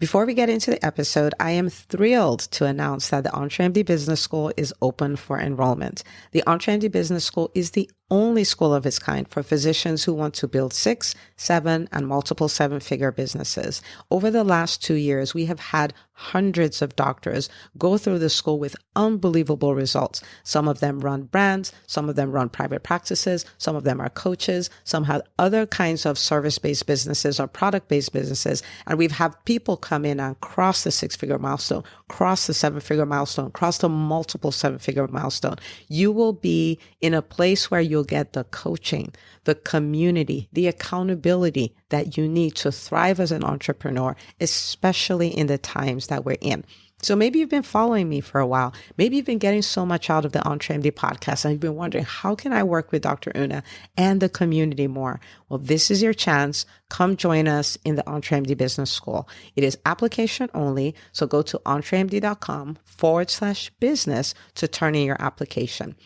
Before we get into the episode, I am thrilled to announce that the EntreMD Business School is open for enrollment. The EntreMD Business School is the only school of its kind for physicians who want to build 6, 7, and multiple 7-figure businesses. Over the last 2 years, we have had hundreds of doctors go through the school with unbelievable results. Some of them run brands, some of them run private practices, some of them are coaches, some have other kinds of service-based businesses or product-based businesses. And we've had people come in and cross the 6-figure milestone, cross the 7-figure milestone, cross the multiple 7-figure milestone. You will be in a place where you'll get the coaching, the community, the accountability that you need to thrive as an entrepreneur, especially in the times that we're in. So maybe you've been following me for a while. Maybe you've been getting so much out of the EntreMD podcast and you've been wondering, how can I work with Dr. Una and the community more? Well, this is your chance. Come join us in the EntreMD Business School. It is application only. So go to entremd.com/business to turn in your application.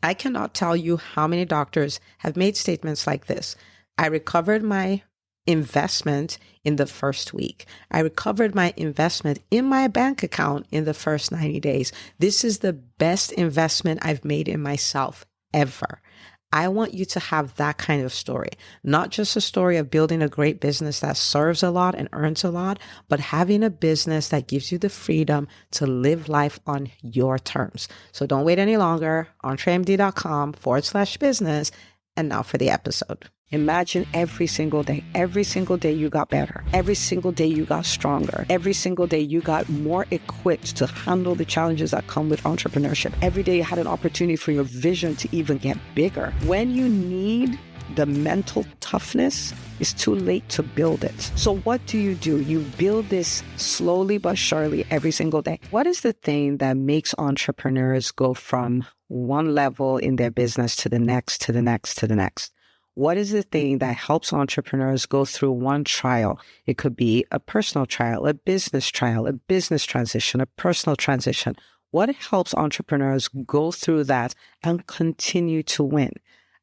I cannot tell you how many doctors have made statements like this. I recovered my investment in the first week. I recovered my investment in my bank account in the first 90 days. This is the best investment I've made in myself ever. I want you to have that kind of story, not just a story of building a great business that serves a lot and earns a lot, but having a business that gives you the freedom to live life on your terms. So don't wait any longer. entremd.com/business. And now for the episode. Imagine every single day you got better. Every single day you got stronger. Every single day you got more equipped to handle the challenges that come with entrepreneurship. Every day you had an opportunity for your vision to even get bigger. When you need the mental toughness, it's too late to build it. So what do? You build this slowly but surely every single day. What is the thing that makes entrepreneurs go from one level in their business to the next, to the next, to the next? What is the thing that helps entrepreneurs go through one trial? It could be a personal trial, a business transition, a personal transition. What helps entrepreneurs go through that and continue to win?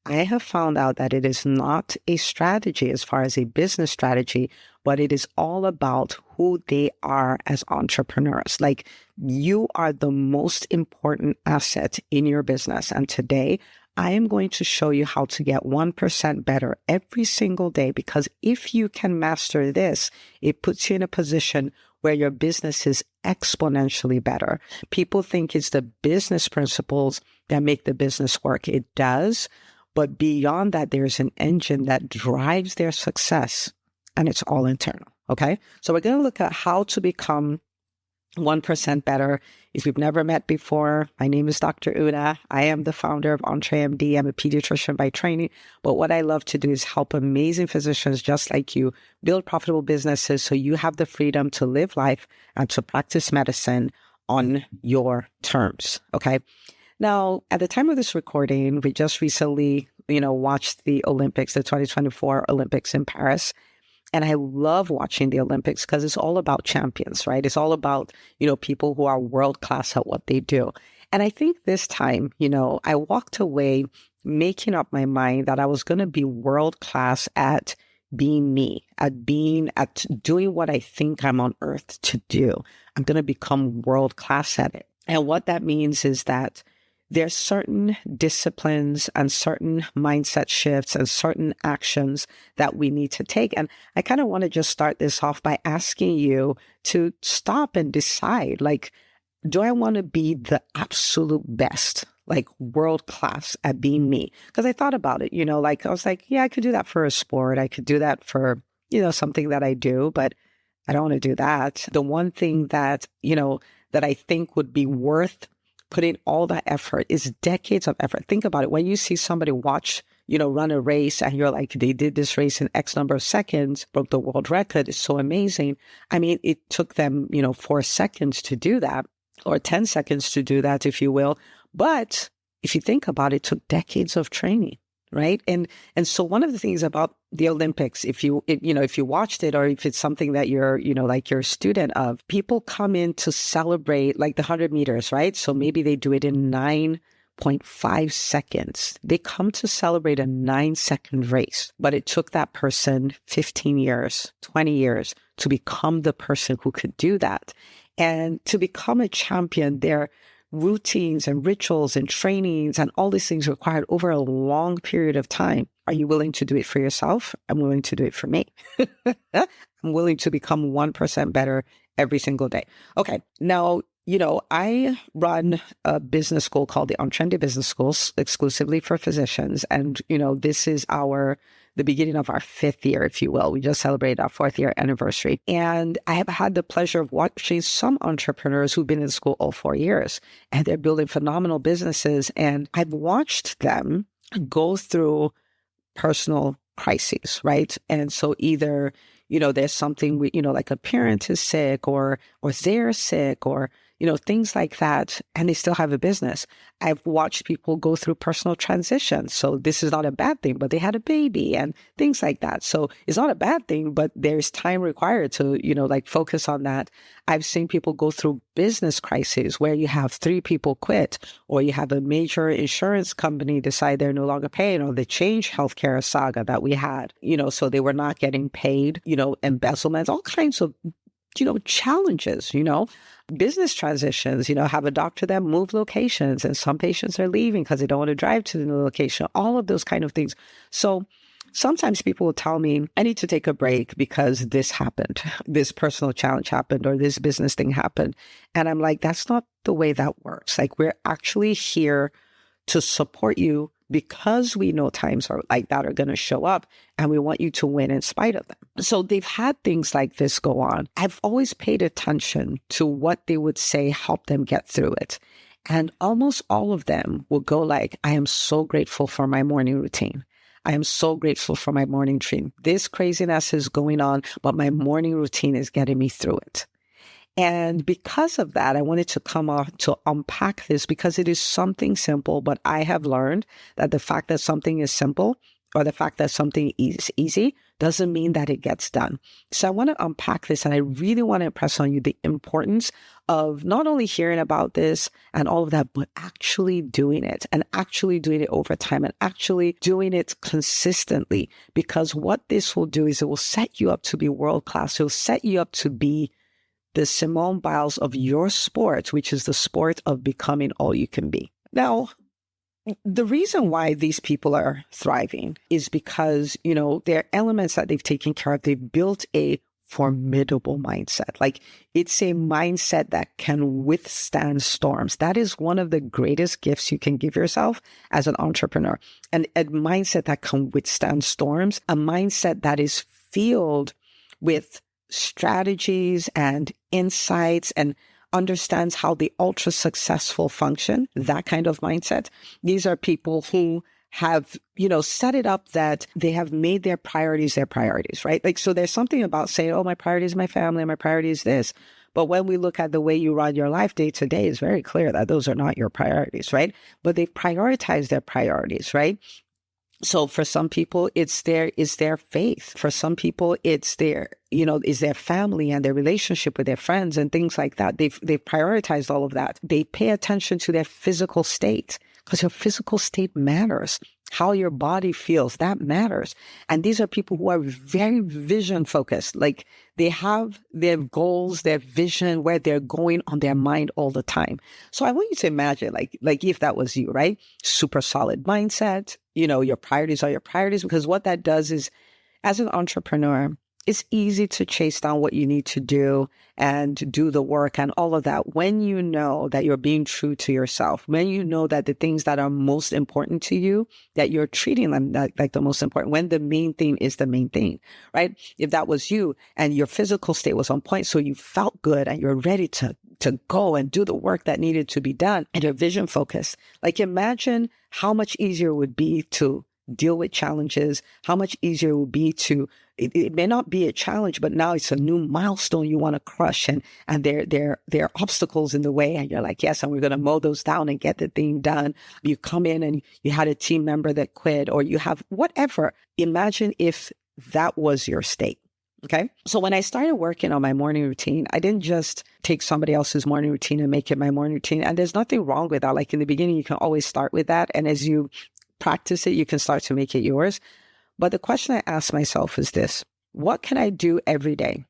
I have found out that it is not a strategy as far as a business strategy, but it is all about who they are as entrepreneurs. Like, you are the most important asset in your business. And today, I am going to show you how to get 1% better every single day, because if you can master this, it puts you in a position where your business is exponentially better. People think it's the business principles that make the business work. It does. But beyond that, there's an engine that drives their success, and it's all internal. Okay. So we're going to look at how to become 1% better. If you've never met before, my name is Dr. Una. I am the founder of EntreMD. I'm a pediatrician by training, but what I love to do is help amazing physicians just like you build profitable businesses so you have the freedom to live life and to practice medicine on your terms. Okay. Now, at the time of this recording, we just recently, watched the Olympics, the 2024 Olympics in Paris. And I love watching the Olympics because it's all about champions, right? It's all about, people who are world class at what they do. And I think this time, I walked away making up my mind that I was going to be world class at being me, at doing what I think I'm on earth to do. I'm going to become world class at it. And what that means is that there's certain disciplines and certain mindset shifts and certain actions that we need to take. And I kind of want to just start this off by asking you to stop and decide, do I want to be the absolute best, world class at being me? Because I thought about it, I was like, yeah, I could do that for a sport. I could do that for, something that I do, but I don't want to do that. The one thing that, that I think would be worth putting all that effort is decades of effort. Think about it. When you see somebody run a race and you're like, they did this race in X number of seconds, broke the world record. It's so amazing. I mean, it took them, 4 seconds to do that, or 10 seconds to do that, if you will. But if you think about it, it took decades of training. Right. And so one of the things about the Olympics, if you watched it, or if it's something that you're a student of, people come in to celebrate the 100 meters. Right. So maybe they do it in 9.5 seconds. They come to celebrate a 9-second race, but it took that person 15 years, 20 years to become the person who could do that. And to become a champion, their routines and rituals and trainings and all these things required over a long period of time. Are you willing to do it for yourself? I'm willing to do it for me. I'm willing to become 1% better every single day. Okay. Now, I run a business school called the Untrendy Business School exclusively for physicians. And, this is the beginning of our 5th year, if you will. We just celebrated our 4th year anniversary. And I have had the pleasure of watching some entrepreneurs who've been in school all 4 years, and they're building phenomenal businesses. And I've watched them go through personal crises, right? And so either, there's something, like a parent is sick or they're sick or, things like that, and they still have a business. I've watched people go through personal transitions. So this is not a bad thing, but they had a baby and things like that. So it's not a bad thing, but there's time required to, focus on that. I've seen people go through business crises where you have 3 people quit, or you have a major insurance company decide they're no longer paying, or the Change Healthcare saga that we had, so they were not getting paid, embezzlements, all kinds of challenges, business transitions, have a doctor that move locations, and some patients are leaving because they don't want to drive to the new location, all of those kind of things. So sometimes people will tell me, I need to take a break because this happened, this personal challenge happened, or this business thing happened. And I'm like, that's not the way that works. Like, we're actually here to support you because we know times are like that are going to show up, and we want you to win in spite of them. So they've had things like this go on. I've always paid attention to what they would say helped them get through it. And almost all of them will go like, I am so grateful for my morning routine. I am so grateful for my morning routine. This craziness is going on, but my morning routine is getting me through it. And because of that, I wanted to come off to unpack this, because it is something simple, but I have learned that the fact that something is simple, or the fact that something is easy, doesn't mean that it gets done. So I want to unpack this, and I really want to impress on you the importance of not only hearing about this and all of that, but actually doing it, and actually doing it over time, and actually doing it consistently. Because what this will do is it will set you up to be world class. It will set you up to be the Simone Biles of your sport, which is the sport of becoming all you can be. Now, the reason why these people are thriving is because, there are elements that they've taken care of. They've built a formidable mindset. Like, it's a mindset that can withstand storms. That is one of the greatest gifts you can give yourself as an entrepreneur. And a mindset that can withstand storms, a mindset that is filled with strategies and insights and understands how the ultra successful function, that kind of mindset. These are people who have, set it up that they have made their priorities, right? Like, so there's something about saying, oh, my priority is my family, my priority is this. But when we look at the way you run your life day to day, it's very clear that those are not your priorities, right? But they prioritize their priorities, right? So for some people, it's their faith. For some people, it's is their family and their relationship with their friends and things like that. They've prioritized all of that. They pay attention to their physical state, because your physical state matters. How your body feels, that matters. And these are people who are very vision focused. Like, they have their goals, their vision, where they're going on their mind all the time. So I want you to imagine, like if that was you, right? Super solid mindset. Your priorities are your priorities, because what that does is, as an entrepreneur, it's easy to chase down what you need to do and do the work and all of that when you know that you're being true to yourself, when you know that the things that are most important to you, that you're treating them like the most important, when the main thing is the main thing, right? If that was you and your physical state was on point, so you felt good and you're ready to go and do the work that needed to be done, and your vision focused, like, imagine how much easier it would be to deal with challenges, how much easier it would be to, it may not be a challenge, but now it's a new milestone you want to crush, and there are obstacles in the way, and you're like, yes, and we're going to mow those down and get the thing done. You come in and you had a team member that quit, or you have whatever. Imagine if that was your state. Okay. So when I started working on my morning routine, I didn't just take somebody else's morning routine and make it my morning routine. And there's nothing wrong with that. Like, in the beginning, you can always start with that. And as you practice it, you can start to make it yours. But the question I ask myself is this: what can I do every day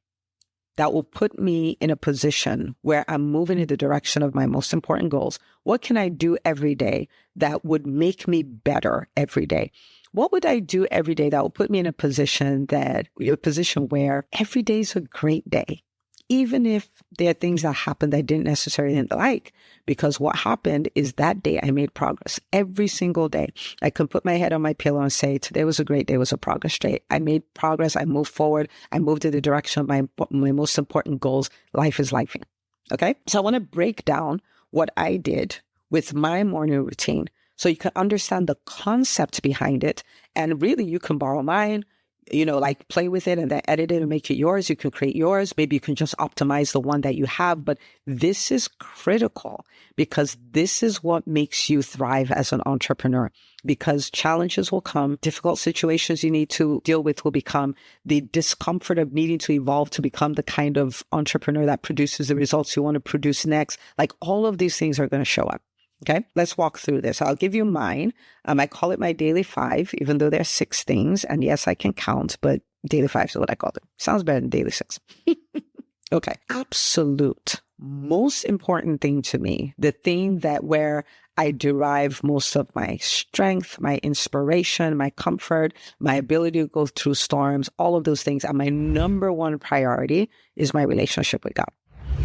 that will put me in a position where I'm moving in the direction of my most important goals? What can I do every day that would make me better every day? What would I do every day that will put me in a position where every day is a great day? Even if there are things that happened that I didn't necessarily like, because what happened is that day I made progress every single day. I can put my head on my pillow and say, today was a great day, it was a progress day. I made progress, I moved forward, I moved in the direction of my most important goals. Life is lifing. Okay? So I want to break down what I did with my morning routine so you can understand the concept behind it. And really, you can borrow mine, like play with it and then edit it and make it yours. You can create yours. Maybe you can just optimize the one that you have. But this is critical because this is what makes you thrive as an entrepreneur, because challenges will come, difficult situations you need to deal with will become, the discomfort of needing to evolve to become the kind of entrepreneur that produces the results you want to produce next. Like all of these things are going to show up. Okay, let's walk through this. I'll give you mine. I call it my daily 5, even though there's 6 things. And yes, I can count, but daily 5 is what I called it. Sounds better than daily 6. Okay, absolute most important thing to me, the thing that where I derive most of my strength, my inspiration, my comfort, my ability to go through storms, all of those things. And my number one priority is my relationship with God.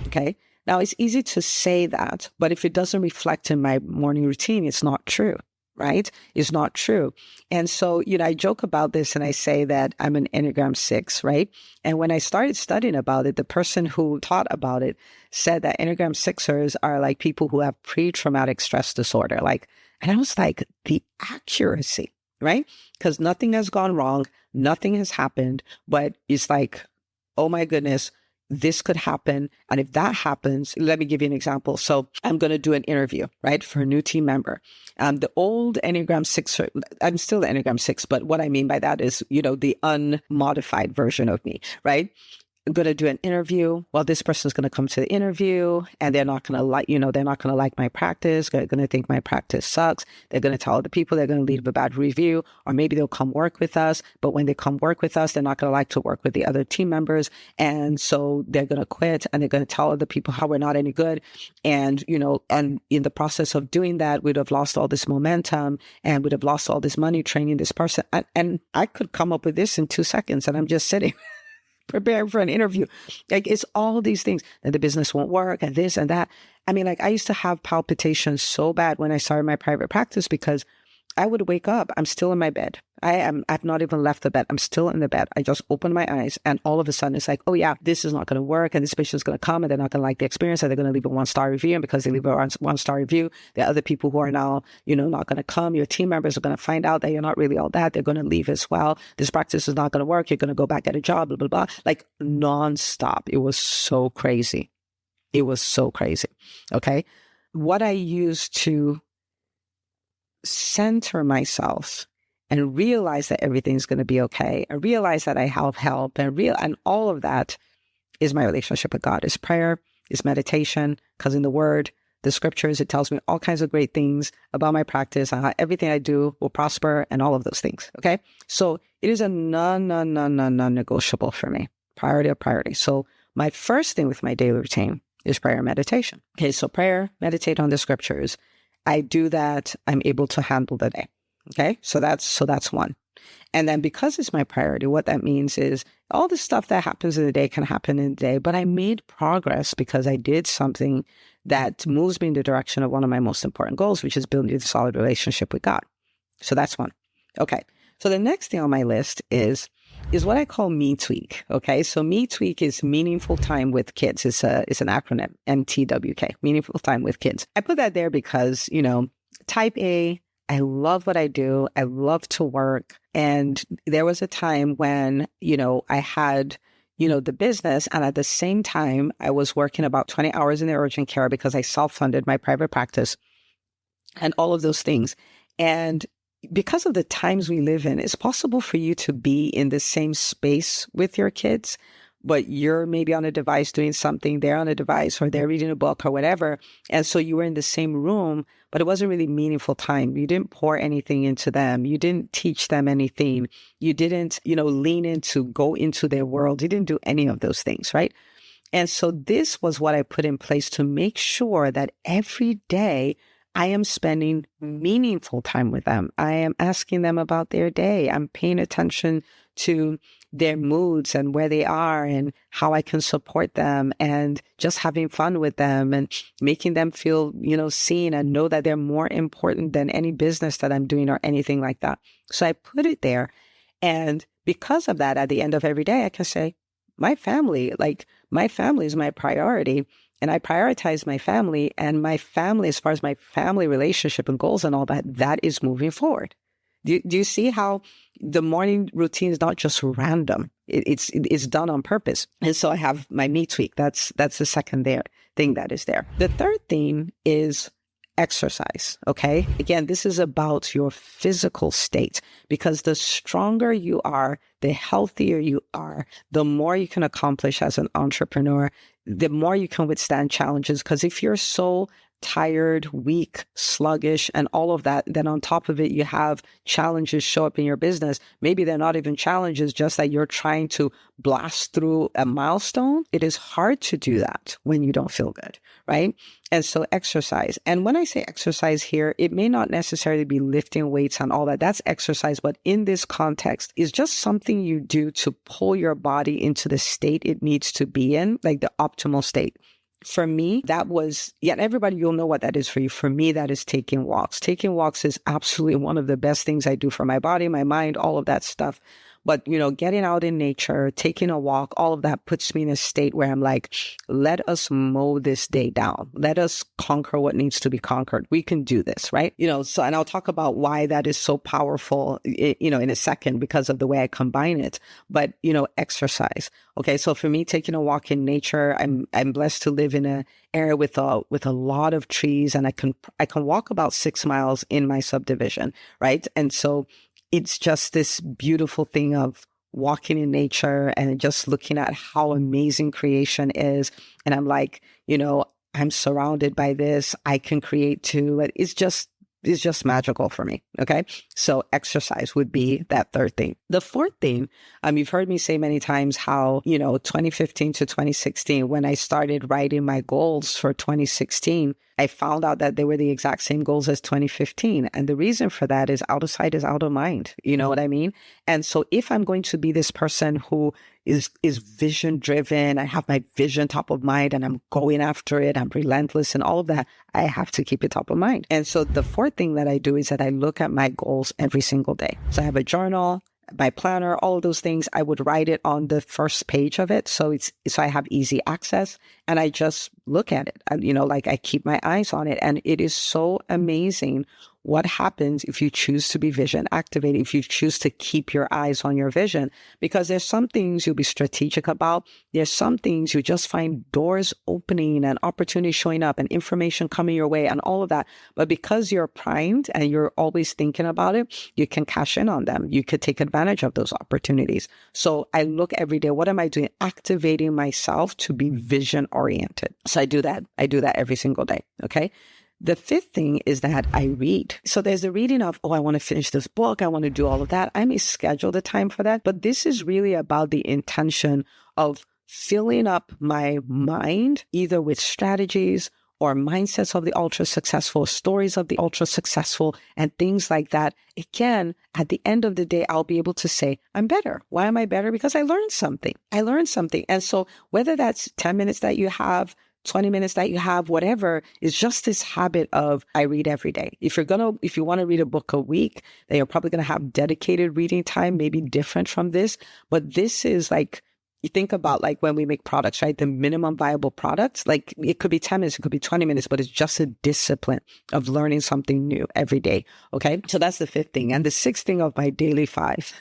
Okay. Now, it's easy to say that, but if it doesn't reflect in my morning routine, it's not true, right? It's not true. And so, I joke about this and I say that I'm an Enneagram 6, right? And when I started studying about it, the person who taught about it said that Enneagram 6ers are like people who have pre-traumatic stress disorder. And I was like, the accuracy, right? Because nothing has gone wrong. Nothing has happened, but it's like, oh my goodness, this could happen. And if that happens, let me give you an example. So I'm going to do an interview, right, for a new team member. The old Enneagram 6, I'm still the Enneagram 6, but what I mean by that is, the unmodified version of me, right? I'm going to do an interview. Well, this person's going to come to the interview and they're not going to they're not going to like my practice. They're going to think my practice sucks. They're going to tell other people, they're going to leave a bad review, or maybe they'll come work with us. But when they come work with us, they're not going to like to work with the other team members. And so they're going to quit and they're going to tell other people how we're not any good. And, and in the process of doing that, we'd have lost all this momentum and we'd have lost all this money training this person. And I could come up with this in 2 seconds and I'm just sitting preparing for an interview. It's all these things that the business won't work and this and that. I mean, I used to have palpitations so bad when I started my private practice because I would wake up, I'm still in my bed. I've not even left the bed. I'm still in the bed. I just open my eyes and all of a sudden it's like, oh yeah, this is not going to work. And this patient's going to come and they're not going to like the experience and they're going to leave a 1-star review. And because they leave a 1-star review, there are other people who are now, not going to come. Your team members are going to find out that you're not really all that. They're going to leave as well. This practice is not going to work. You're going to go back, get a job, blah, blah, blah. Like nonstop. It was so crazy. It was so crazy. Okay. What I used to center myself and realize that everything's going to be okay, and realize that I have help, and all of that is my relationship with God. Is prayer, is meditation, because in the Word, the Scriptures, it tells me all kinds of great things about my practice and how everything I do will prosper and all of those things. Okay, so it is a non-negotiable for me. Priority of priority. So my first thing with my daily routine is prayer and meditation. Okay, so prayer, meditate on the Scriptures. I do that, I'm able to handle the day. Okay, so that's one. And then because it's my priority, what that means is all the stuff that happens in the day can happen in the day, but I made progress because I did something that moves me in the direction of one of my most important goals, which is building a solid relationship with God. So that's one. Okay, so the next thing on my list is what I call Me Tweak. Okay, so Me Tweak is meaningful time with kids. It's an acronym, MTWK, meaningful time with kids. I put that there because, type A, I love what I do. I love to work. And there was a time when, I had, the business. And at the same time, I was working about 20 hours in the urgent care because I self-funded my private practice and all of those things. And because of the times we live in, it's possible for you to be in the same space with your kids, but you're maybe on a device doing something, they're on a device, or they're reading a book or whatever. And so you were in the same room, but it wasn't really meaningful time. You didn't pour anything into them. You didn't teach them anything. You didn't, lean into, go into their world. You didn't do any of those things, right? And so this was what I put in place to make sure that every day I am spending meaningful time with them. I am asking them about their day. I'm paying attention to their moods and where they are and how I can support them, and just having fun with them and making them feel, seen and know that they're more important than any business that I'm doing or anything like that. So I put it there. And because of that, at the end of every day, I can say, my family is my priority. And I prioritize my family, and my family, as far as my family relationship and goals and all that, that is moving forward. Do you see how the morning routine is not just random? It's done on purpose. And so I have my me tweak. That's the second thing that is there. The third thing is exercise. Okay. Again, this is about your physical state, because the stronger you are, the healthier you are, the more you can accomplish as an entrepreneur, the more you can withstand challenges. Because if you're so tired, weak, sluggish, and all of that, then on top of it, you have challenges show up in your business. Maybe they're not even challenges, just that you're trying to blast through a milestone. It is hard to do that when you don't feel good, right? And so exercise. And when I say exercise here, it may not necessarily be lifting weights and all that. That's exercise. But in this context, is just something you do to pull your body into the state it needs to be in, like the optimal state. For me, that was, everybody, you'll know what that is for you. For me, that is taking walks. Taking walks is absolutely one of the best things I do for my body, my mind, all of that stuff. But, getting out in nature, taking a walk, all of that puts me in a state where I'm like, let us mow this day down. Let us conquer what needs to be conquered. We can do this, right? So, and I'll talk about why that is so powerful, in a second, because of the way I combine it. But, exercise. Okay. So for me, taking a walk in nature, I'm blessed to live in an area with a lot of trees, and I can walk about 6 miles in my subdivision, right? And so it's just this beautiful thing of walking in nature and just looking at how amazing creation is. And I'm like, I'm surrounded by this. I can create too. It's just magical for me. Okay. So exercise would be that third thing. The fourth thing, you've heard me say many times how, 2015 to 2016, when I started writing my goals for 2016, I found out that they were the exact same goals as 2015. And the reason for that is out of sight is out of mind. You know what I mean? And so if I'm going to be this person who is vision driven, I have my vision top of mind and I'm going after it, I'm relentless and all of that, I have to keep it top of mind. And so the fourth thing that I do is that I look at my goals every single day. So I have a journal, my planner, all of those things. I would write it on the first page of it. So I have easy access, and I just look at it. I keep my eyes on it. And it is so amazing what happens if you choose to be vision activated, if you choose to keep your eyes on your vision, because there's some things you'll be strategic about. There's some things you just find doors opening and opportunities showing up and information coming your way and all of that. But because you're primed and you're always thinking about it, you can cash in on them. You could take advantage of those opportunities. So I look every day, what am I doing? Activating myself to be vision oriented. So I do that. I do that every single day. Okay. The fifth thing is that I read. So there's the reading of, I want to finish this book. I want to do all of that. I may schedule the time for that, but this is really about the intention of filling up my mind, either with strategies or mindsets of the ultra successful, stories of the ultra successful, and things like that. Again, at the end of the day, I'll be able to say, I'm better. Why am I better? Because I learned something. And so whether that's 10 minutes that you have, 20 minutes that you have, whatever, is just this habit of I read every day. If you want to read a book a week, then you're probably going to have dedicated reading time, maybe different from this. But this is like, you think about like when we make products, right? The minimum viable products, like it could be 10 minutes, it could be 20 minutes, but it's just a discipline of learning something new every day. Okay. So that's the fifth thing. And the sixth thing of my daily 5.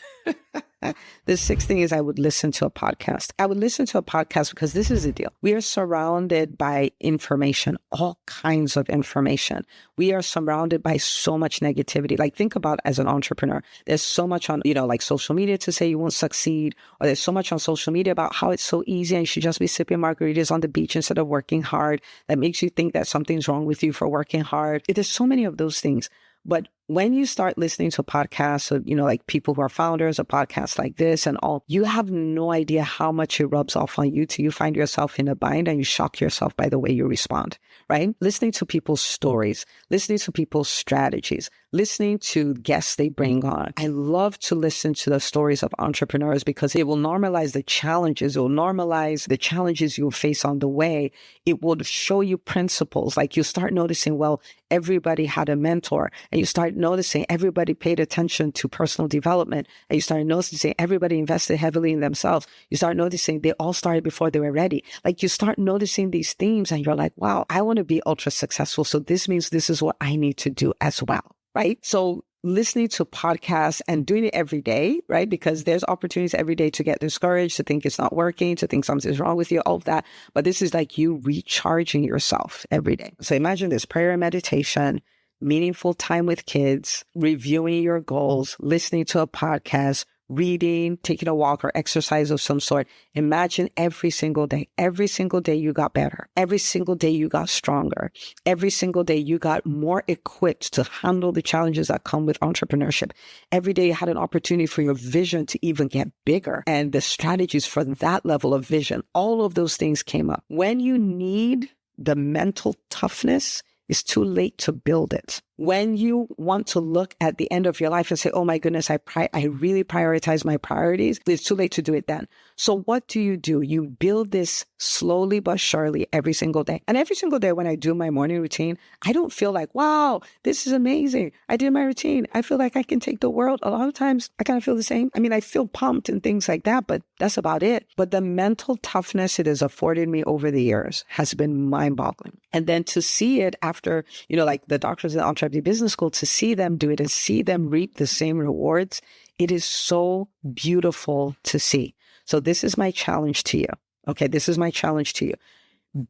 The sixth thing is I would listen to a podcast. I would listen to a podcast because this is the deal. We are surrounded by information, all kinds of information. We are surrounded by so much negativity. Like think about as an entrepreneur, there's so much on, like social media to say you won't succeed, or there's so much on social media about how it's so easy and you should just be sipping margaritas on the beach instead of working hard. That makes you think that something's wrong with you for working hard. There's so many of those things. But when you start listening to podcasts, or, like people who are founders of podcasts like this and all, you have no idea how much it rubs off on you till you find yourself in a bind and you shock yourself by the way you respond, right? Listening to people's stories, listening to people's strategies, listening to guests they bring on. I love to listen to the stories of entrepreneurs because it will normalize the challenges. It will normalize the challenges you'll face on the way. It will show you principles. Like you start noticing, well, everybody had a mentor, and you start noticing everybody paid attention to personal development, and you start noticing everybody invested heavily in themselves. You start noticing they all started before they were ready. Like you start noticing these themes and you're like, wow, I want to be ultra successful. So this means this is what I need to do as well. Right? So listening to podcasts and doing it every day, right? Because there's opportunities every day to get discouraged, to think it's not working, to think something's wrong with you, all of that. But this is like you recharging yourself every day. So imagine this: prayer and meditation, meaningful time with kids, reviewing your goals, listening to a podcast, reading, taking a walk, or exercise of some sort. Imagine every single day you got better. Every single day you got stronger. Every single day you got more equipped to handle the challenges that come with entrepreneurship. Every day you had an opportunity for your vision to even get bigger, and the strategies for that level of vision. All of those things came up. When you need the mental toughness, it's too late to build it. When you want to look at the end of your life and say, oh my goodness, I really prioritize my priorities, it's too late to do it then. So what do? You build this slowly but surely every single day. And every single day when I do my morning routine, I don't feel like, wow, this is amazing. I did my routine. I feel like I can take the world. A lot of times I kind of feel the same. I mean, I feel pumped and things like that, but that's about it. But the mental toughness it has afforded me over the years has been mind-boggling. And then to see it after, like the doctors in Entrepreneur Business School, to see them do it and see them reap the same rewards, it is so beautiful to see. So this is my challenge to you. Okay, this is my challenge to you.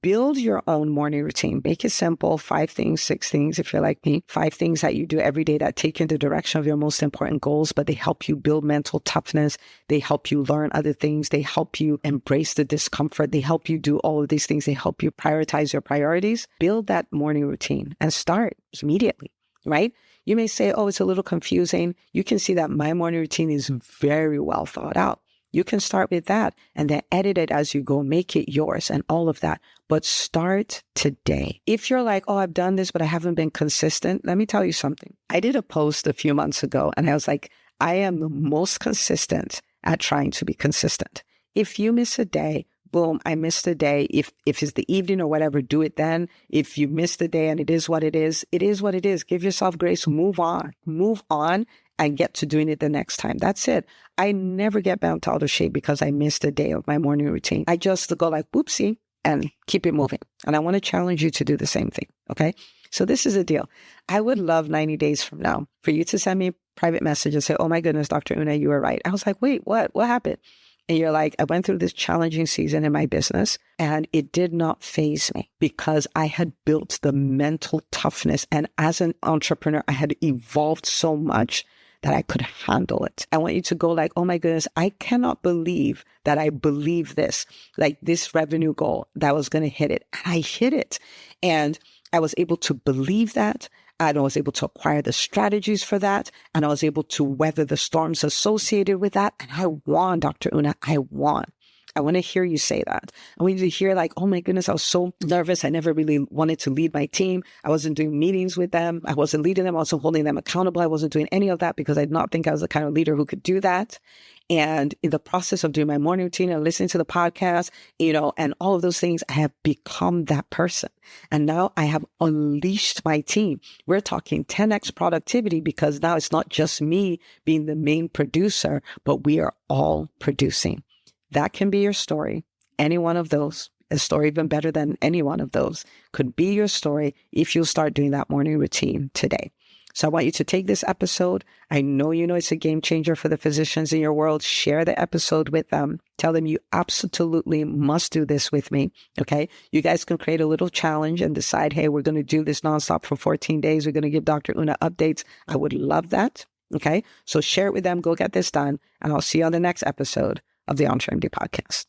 Build your own morning routine. Make it simple. 5 things, 6 things, if you're like me. 5 things that you do every day that take you in the direction of your most important goals, but they help you build mental toughness. They help you learn other things. They help you embrace the discomfort. They help you do all of these things. They help you prioritize your priorities. Build that morning routine and start immediately, right? You may say, oh, it's a little confusing. You can see that my morning routine is very well thought out. You can start with that and then edit it as you go, make it yours and all of that. But start today. If you're like, oh, I've done this, but I haven't been consistent, let me tell you something. I did a post a few months ago and I was like, I am the most consistent at trying to be consistent. If you miss a day, boom, I missed a day. If it's the evening or whatever, do it then. If you missed the day and it is what it is, it is what it is. Give yourself grace, move on and get to doing it the next time. That's it. I never get bent out of shape because I missed a day of my morning routine. I just go like, whoopsie, and keep it moving. And I want to challenge you to do the same thing. Okay. So this is the deal. I would love 90 days from now for you to send me a private message and say, oh my goodness, Dr. Una, you were right. I was like, wait, what happened? And you're like, I went through this challenging season in my business and it did not faze me because I had built the mental toughness. And as an entrepreneur, I had evolved so much that I could handle it. I want you to go like, oh my goodness, I cannot believe that I believe this, like this revenue goal that I was going to hit it. And I hit it. And I was able to believe that. And I was able to acquire the strategies for that. And I was able to weather the storms associated with that. And I won, Dr. Una, I won. I want to hear you say that. I want you to hear like, oh my goodness, I was so nervous. I never really wanted to lead my team. I wasn't doing meetings with them. I wasn't leading them. I wasn't holding them accountable. I wasn't doing any of that because I did not think I was the kind of leader who could do that. And in the process of doing my morning routine and listening to the podcast, and all of those things, I have become that person. And now I have unleashed my team. We're talking 10x productivity because now it's not just me being the main producer, but we are all producing. That can be your story. Any one of those, a story even better than any one of those, could be your story if you start doing that morning routine today. So I want you to take this episode. I know it's a game changer for the physicians in your world. Share the episode with them. Tell them you absolutely must do this with me. Okay. You guys can create a little challenge and decide, hey, we're going to do this nonstop for 14 days. We're going to give Dr. Una updates. I would love that. Okay. So share it with them. Go get this done. And I'll see you on the next episode of the EntreMD podcast.